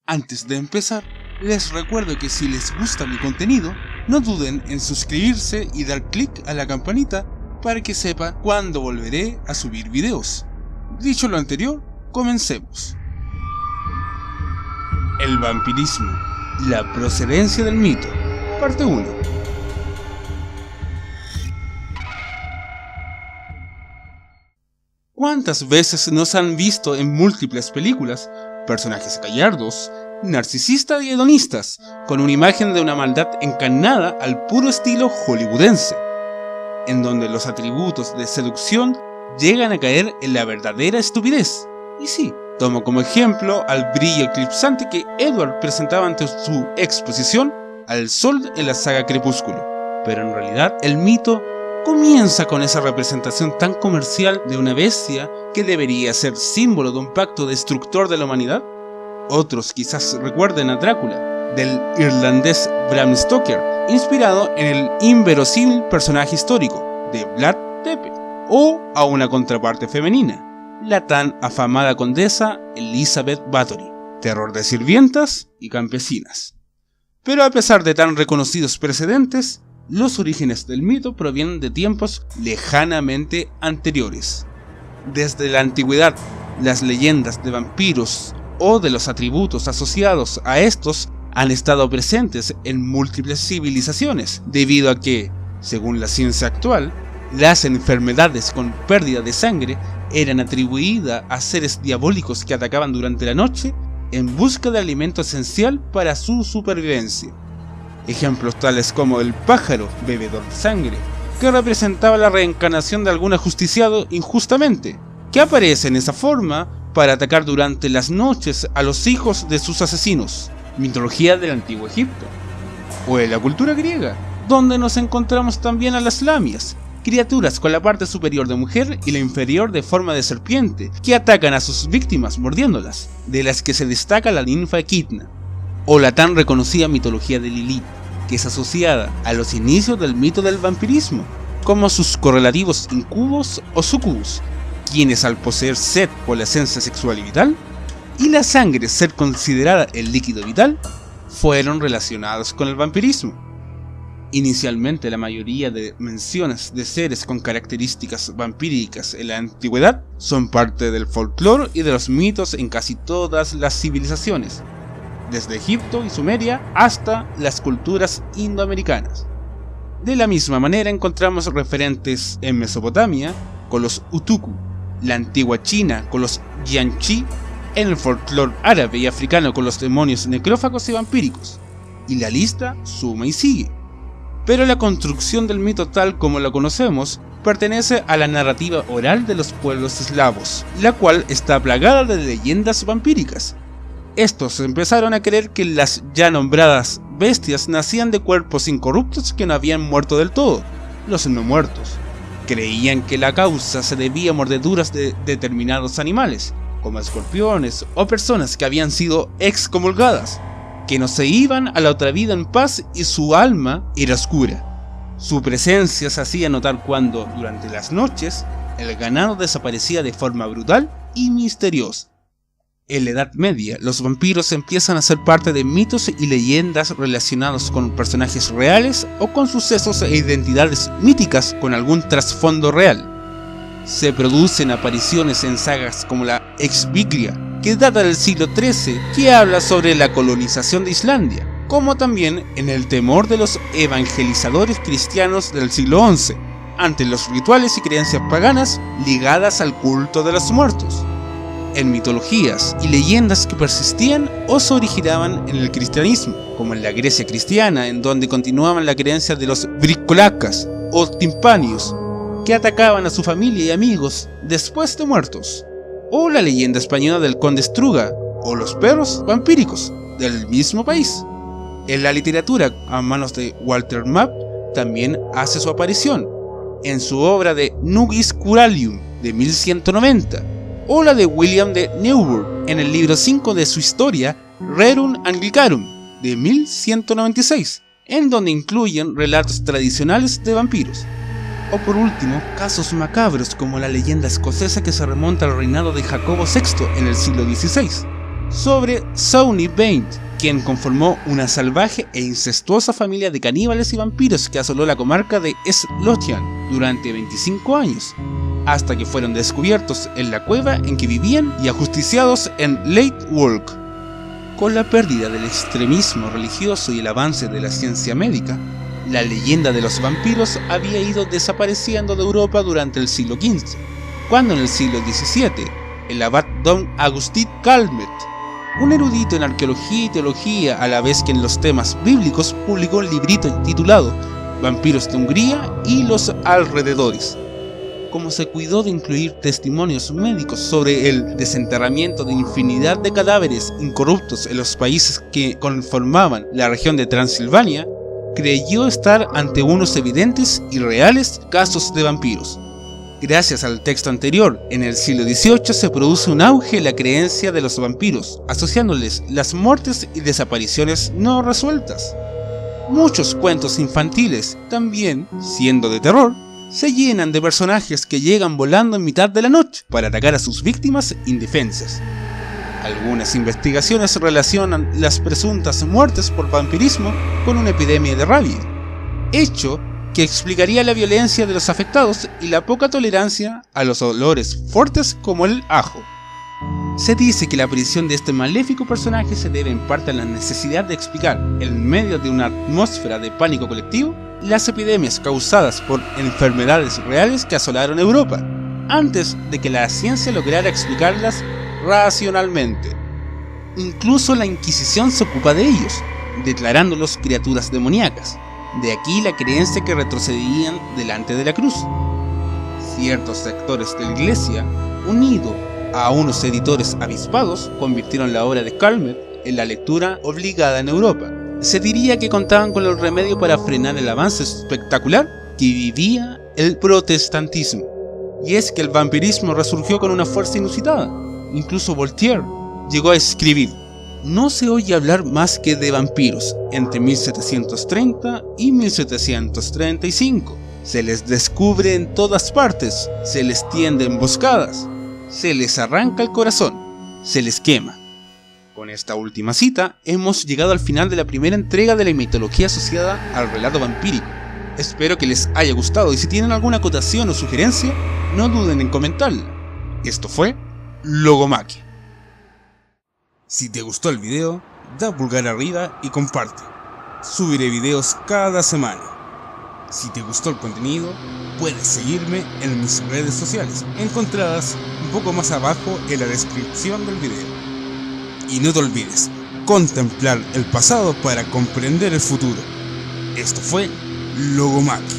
Antes de empezar, les recuerdo que si les gusta mi contenido, no duden en suscribirse y dar clic a la campanita para que sepa cuándo volveré a subir videos. Dicho lo anterior, comencemos. El vampirismo, la procedencia del mito, parte 1. ¿Cuántas veces nos han visto en múltiples películas personajes gallardos, narcisistas y hedonistas, con una imagen de una maldad encarnada al puro estilo hollywoodense, en donde los atributos de seducción llegan a caer en la verdadera estupidez? Y sí, tomo como ejemplo al brillo eclipsante que Edward presentaba ante su exposición al sol en la saga Crepúsculo, pero en realidad el mito comienza con esa representación tan comercial de una bestia que debería ser símbolo de un pacto destructor de la humanidad. Otros quizás recuerden a Drácula, del irlandés Bram Stoker, inspirado en el inverosímil personaje histórico de Vlad Tepes, o a una contraparte femenina, la tan afamada condesa Elizabeth Bathory, terror de sirvientas y campesinas. Pero a pesar de tan reconocidos precedentes, los orígenes del mito provienen de tiempos lejanamente anteriores. Desde la antigüedad, las leyendas de vampiros o de los atributos asociados a estos han estado presentes en múltiples civilizaciones, debido a que, según la ciencia actual, las enfermedades con pérdida de sangre eran atribuidas a seres diabólicos que atacaban durante la noche en busca de alimento esencial para su supervivencia. Ejemplos tales como el pájaro bebedor de sangre, que representaba la reencarnación de algún ajusticiado injustamente, que aparece en esa forma para atacar durante las noches a los hijos de sus asesinos, mitología del antiguo Egipto. O en la cultura griega, donde nos encontramos también a las lamias, criaturas con la parte superior de mujer y la inferior de forma de serpiente, que atacan a sus víctimas mordiéndolas, de las que se destaca la ninfa Equidna. O la tan reconocida mitología de Lilith, que es asociada a los inicios del mito del vampirismo, como sus correlativos incubos o sucubus, quienes al poseer sed por la esencia sexual y vital, y la sangre ser considerada el líquido vital, fueron relacionados con el vampirismo. Inicialmente la mayoría de menciones de seres con características vampíricas en la antigüedad son parte del folclore y de los mitos en casi todas las civilizaciones, desde Egipto y Sumeria hasta las culturas indoamericanas. De la misma manera encontramos referentes en Mesopotamia con los Utuku, la antigua China con los Yanchi, en el folclore árabe y africano con los demonios necrófagos y vampíricos, y la lista suma y sigue. Pero la construcción del mito tal como lo conocemos pertenece a la narrativa oral de los pueblos eslavos, la cual está plagada de leyendas vampíricas. Estos empezaron a creer que las ya nombradas bestias nacían de cuerpos incorruptos que no habían muerto del todo, los no muertos. Creían que la causa se debía a mordeduras de determinados animales, como escorpiones o personas que habían sido excomulgadas, que no se iban a la otra vida en paz y su alma era oscura. Su presencia se hacía notar cuando, durante las noches, el ganado desaparecía de forma brutal y misteriosa. En la Edad Media, los vampiros empiezan a ser parte de mitos y leyendas relacionados con personajes reales o con sucesos e identidades míticas con algún trasfondo real. Se producen apariciones en sagas como la Exvigria, que data del siglo XIII, que habla sobre la colonización de Islandia, como también en el temor de los evangelizadores cristianos del siglo XI, ante los rituales y creencias paganas ligadas al culto de los muertos. En mitologías y leyendas que persistían o se originaban en el cristianismo, como en la Grecia cristiana, en donde continuaban la creencia de los bricolacas o timpanios, que atacaban a su familia y amigos después de muertos, o la leyenda española del conde Struga, o los perros vampíricos del mismo país. En la literatura, a manos de Walter Map, también hace su aparición, en su obra de Nugis Curalium de 1190, o la de William de Newburgh en el libro 5 de su historia Rerum Anglicarum de 1196, en donde incluyen relatos tradicionales de vampiros. O por último, casos macabros como la leyenda escocesa que se remonta al reinado de Jacobo VI en el siglo XVI, sobre Shawnee Bane, quien conformó una salvaje e incestuosa familia de caníbales y vampiros que asoló la comarca de East Lothian durante 25 años, hasta que fueron descubiertos en la cueva en que vivían y ajusticiados en Late Walk. Con la pérdida del extremismo religioso y el avance de la ciencia médica, la leyenda de los vampiros había ido desapareciendo de Europa durante el siglo XV, cuando en el siglo XVII, el abad Don Agustín Calmet, un erudito en arqueología y teología a la vez que en los temas bíblicos, publicó un librito titulado Vampiros de Hungría y los alrededores. Como se cuidó de incluir testimonios médicos sobre el desenterramiento de infinidad de cadáveres incorruptos en los países que conformaban la región de Transilvania, creyó estar ante unos evidentes y reales casos de vampiros. Gracias al texto anterior, en el siglo XVIII se produce un auge en la creencia de los vampiros, asociándoles las muertes y desapariciones no resueltas. Muchos cuentos infantiles, también siendo de terror, se llenan de personajes que llegan volando en mitad de la noche para atacar a sus víctimas indefensas. Algunas investigaciones relacionan las presuntas muertes por vampirismo con una epidemia de rabia, hecho que explicaría la violencia de los afectados y la poca tolerancia a los olores fuertes como el ajo. Se dice que la aparición de este maléfico personaje se debe en parte a la necesidad de explicar, en medio de una atmósfera de pánico colectivo, las epidemias causadas por enfermedades reales que asolaron Europa, antes de que la ciencia lograra explicarlas racionalmente. Incluso la Inquisición se ocupa de ellos, declarándolos criaturas demoníacas. De aquí la creencia que retrocedían delante de la cruz. Ciertos sectores de la iglesia, unidos a unos editores avispados, convirtieron la obra de Calmet en la lectura obligada en Europa. Se diría que contaban con el remedio para frenar el avance espectacular que vivía el protestantismo. Y es que el vampirismo resurgió con una fuerza inusitada. Incluso Voltaire llegó a escribir: no se oye hablar más que de vampiros entre 1730 y 1735. Se les descubre en todas partes, se les tiende emboscadas, se les arranca el corazón, se les quema. Con esta última cita, hemos llegado al final de la primera entrega de la mitología asociada al relato vampírico. Espero que les haya gustado y si tienen alguna acotación o sugerencia, no duden en comentarla. Esto fue Logomaquia. Si te gustó el video, da pulgar arriba y comparte. Subiré videos cada semana. Si te gustó el contenido, puedes seguirme en mis redes sociales, encontradas un poco más abajo en la descripción del video. Y no te olvides, contemplar el pasado para comprender el futuro. Esto fue Logomaquia.